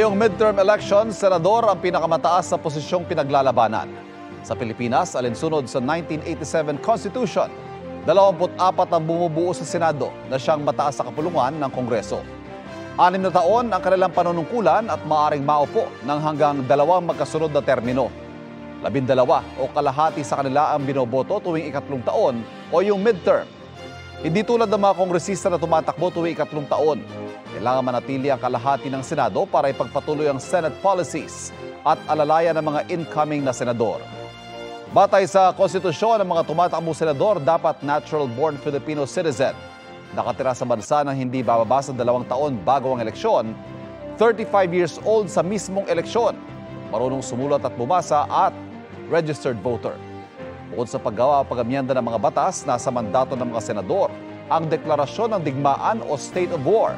Ngayong midterm election, senador ang pinakamataas sa posisyong pinaglalabanan. Sa Pilipinas, alinsunod sa 1987 Constitution, 24 ang bumubuo sa Senado na siyang mataas sa kapulungan ng Kongreso. 6 na taon ang kanilang panunungkulan at maaaring maupo ng hanggang 2 magkasunod na termino. 12 o kalahati sa kanila ang binoboto tuwing 3 taon o yung midterm. Hindi tulad ng mga kongresista na tumatakbo tuwing 3 taon. Kailangan manatili ang kalahati ng Senado para ipagpatuloy ang Senate policies at alalayan ng mga incoming na senador. Batay sa konstitusyon, ang mga tumatakbong senador dapat natural-born Filipino citizen. Nakatira sa bansa ng hindi bababa sa 2 taon bago ang eleksyon, 35 years old sa mismong eleksyon, marunong sumulat at bumasa at registered voter. Bukod sa paggawa o pag-amyenda ng mga batas, nasa mandato ng mga senador ang deklarasyon ng digmaan o state of war,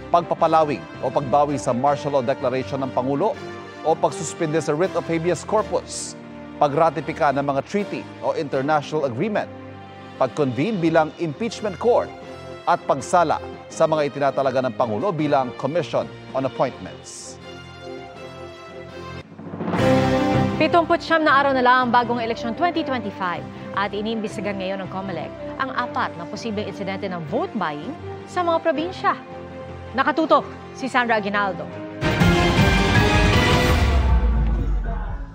pagpapalawig o pagbawi sa martial law declaration ng Pangulo o pagsuspinde sa writ of habeas corpus, pagratipika ng mga treaty o international agreement, pag-convene bilang impeachment court, at pagsala sa mga itinatalaga ng Pangulo bilang Commission on Appointments. 79 na araw na lang bagong eleksyon 2025 at iniimbestigahan ngayon ng COMELEC ang 4 na posibleng insidente ng vote buying sa mga probinsya. Nakatutok si Sandra Aguinaldo.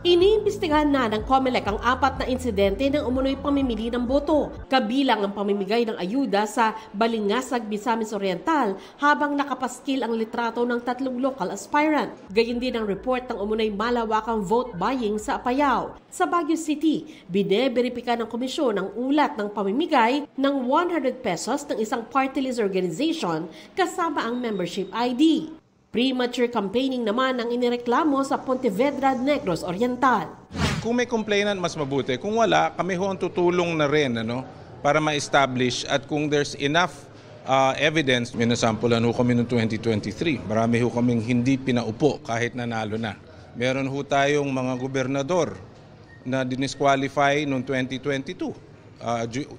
Iniimbestigahan na ng COMELEC ang 4 na insidente ng umunoy pamimili ng boto, kabilang ang pamimigay ng ayuda sa Balingasag, Misamis Oriental habang nakapaskil ang litrato ng 3 local aspirant. Gayon din ang report ng umunoy malawakang vote buying sa Apayao. Sa Baguio City, bineberipika ng komisyon ang ulat ng pamimigay ng 100 pesos ng isang party list organization kasama ang membership ID. Premature campaigning naman ang inireklamo sa Pontevedra, Negros Oriental. Kung may complainant, mas mabuti. Kung wala, kami ho ang tutulong na rin para ma-establish at kung there's enough evidence, minasampulan ho kami noong 2023. Marami ho kaming hindi pinaupo kahit nanalo na. Meron ho tayong mga gobernador na dinisqualify noong 2022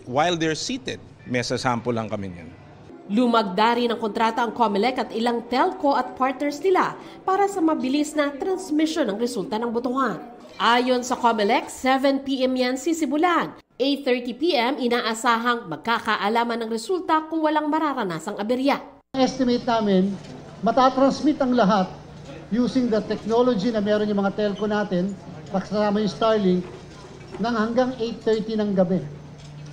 while they're seated. May sasample lang kami niyan. Lumagda rin ang kontrata ang COMELEC at ilang telco at partners nila para sa mabilis na transmission ng resulta ng botohan. Ayon sa COMELEC, 7 p.m. yan sisimulan. 8:30 p.m. inaasahang magkakaalaman ng resulta kung walang mararanasang aberya. Estimate namin, matatransmit ang lahat using the technology na meron yung mga telco natin, kasama yung Starlink, ng hanggang 8:30 ng gabi.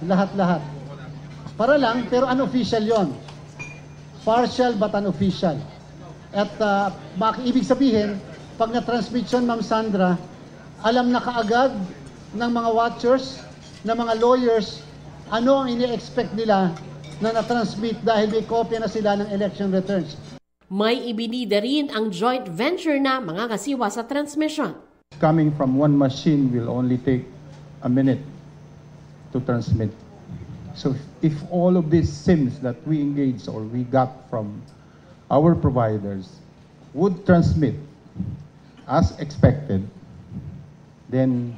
Lahat-lahat. Para lang, pero unofficial yon. Partial but unofficial. At ibig sabihin, pag na-transmit yun, Ma'am Sandra, alam na kaagad ng mga watchers, ng mga lawyers, ano ang ini-expect nila na na-transmit dahil may kopya na sila ng election returns. May ibinida rin ang joint venture na mga kasiwa sa transmission. Coming from one machine will only take a minute to transmit. So if all of these SIMs that we engaged or we got from our providers would transmit as expected, then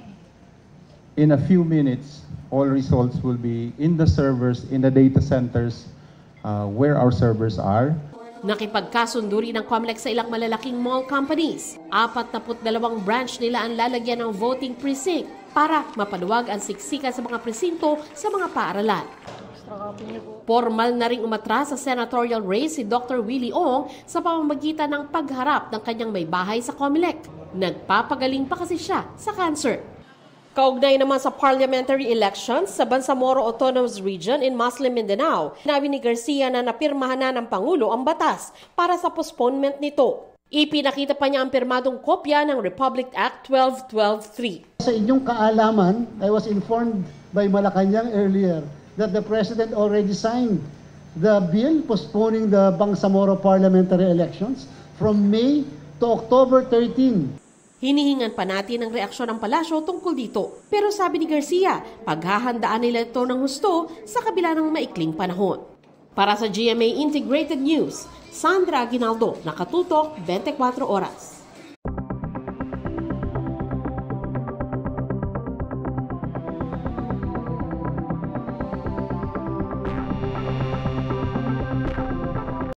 in a few minutes, all results will be in the servers, in the data centers where our servers are. Nakipagkasundo rin ng COMELEC sa ilang malalaking mall companies. 42 branch nila ang lalagyan ng voting precinct para mapaluwag ang siksikan sa mga presinto sa mga paaralan. Formal na ring umatras sa senatorial race si Dr. Willie Ong sa pamamagitan ng pagharap ng kanyang may bahay sa COMELEC. Nagpapagaling pa kasi siya sa cancer. Kaugnay naman sa parliamentary elections sa Bangsamoro Autonomous Region in Muslim Mindanao, sinabi ni Garcia na napirmahan na ng Pangulo ang batas para sa postponement nito. Ipinakita pa niya ang pirmadong kopya ng Republic Act 12123. Sa inyong kaalaman, I was informed by Malacanang earlier that the President already signed the bill postponing the Bangsamoro parliamentary elections from May to October 13. Hinihingan pa natin ang reaksyon ng palasyo tungkol dito. Pero sabi ni Garcia, paghahandaan nila ito ng husto sa kabila ng maikling panahon. Para sa GMA Integrated News, Sandra Aguinaldo, Nakatutok, 24 Oras.